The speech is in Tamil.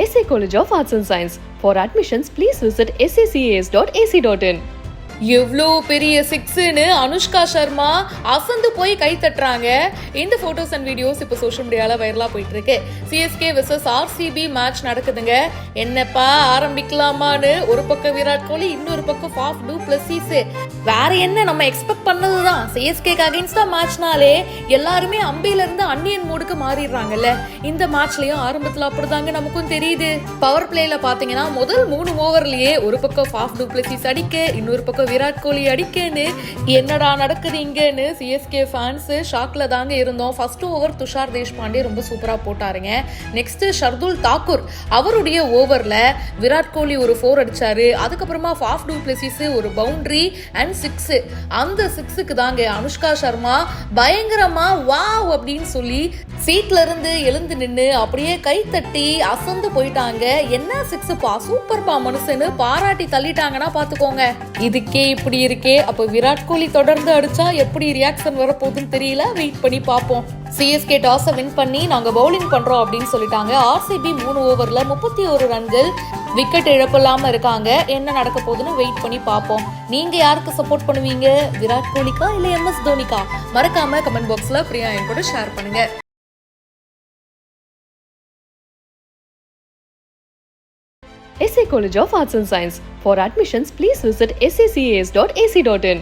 SA College of Arts and Science. For admissions, please visit sacas.ac.in. எவ்வளோ பெரிய சிக்ஸ்னு அனுஷ்கா சர்மா அசந்து போய் கை தட்டுறாங்க. இந்த போட்டோஸ் அண்ட் வீடியோஸ் இப்போ சோஷியல் மீடியால வைரலா போயிட்டு இருக்கு. சிஎஸ்கே வெர்சஸ் ஆர்சிபி மேட்ச் நடக்குதுங்க. என்னப்பா ஆரம்பிக்கலாமான்னு ஒரு பக்கம் விராட் கோலி, இன்னொரு பக்கம் ஃபாஃப் டு பிளஸிஸ். வேற என்ன நம்ம எக்ஸ்பெக்ட் பண்ணதுதான். சிஎஸ்கேக்கு அகைன்ஸ்டா மேட்ச்னாலே எல்லாருமே அம்பில இருந்து அன்னியன் மோடுக்கு மாறிடுறாங்கல்ல. இந்த மேட்ச்லயும் ஆரம்பத்துல அப்படிதாங்க நமக்கும் தெரியுது. பவர் பிளேல பாத்தீங்கன்னா முதல் 3 ஓவர்லயே ஒரு பக்கம் ஃபாஃப் டு பிளஸிஸ் அடிக்க, இன்னொரு பக்கம் விராட் கோலி அடிக்கன்னு என்னடா நடக்குது இங்கன்னு சிஎஸ்கே ஃபேன்ஸ் ஷாக்ல தாங்க இருந்தோம். ஃபர்ஸ்ட் ஓவர் துஷார் தேஷ்பாண்டே ரொம்ப சூப்பரா போட்டாருங்க. நெக்ஸ்ட் ஷர்துல் தாக்கூர் அவருடைய ஓவர்ல விராட் கோலி ஒரு 4 அடிச்சாரு. அதுக்கப்புறமா ஃபாஃப் டு பிளஸிஸ் ஒரு பவுண்டரி அண்ட் 6. அந்த 6க்கு தாங்க அனுஷ்கா சர்மா பயங்கரமா வாவ் அப்படின்னு சொல்லி சீட்ல இருந்து எழுந்து நின்று அப்படியே கை தட்டி அசந்து போயிட்டாங்க. என்ன 6 பா, சூப்பர் பா மனுஷன்னு பாராட்டி தள்ளிட்டாங்கன்னா பாத்துக்கோங்க. இதுக்கே இப்படி இருக்கே, அப்ப விராட் கோலி தொடர்ந்து அடிச்சா எப்படி ரியாக்ஷன் வரப்போகுதுன்னு தெரியல. வெயிட் பண்ணி பார்ப்போம். சிஎஸ்கே டாஸை வின் பண்ணி நாங்க பவுலிங் பண்றோம் அப்படின்னு சொல்லிட்டாங்க. ஆர்சிபி 3 ஓவர்ல 31 ரன்கள், விக்கெட் இழப்பில்லாம இருக்காங்க. என்ன நடக்க போகுதுன்னு வெயிட் பண்ணி பார்ப்போம். நீங்க யாருக்கு சப்போர்ட் பண்ணுவீங்க? விராட் கோலிக்கா இல்ல MS தோனிக்கா? மறக்காம கமெண்ட் பாக்ஸ்ல பிரியா என் கூட ஷேர் பண்ணுங்க. SA College of Arts and Science. For admissions, please visit sacas.ac.in.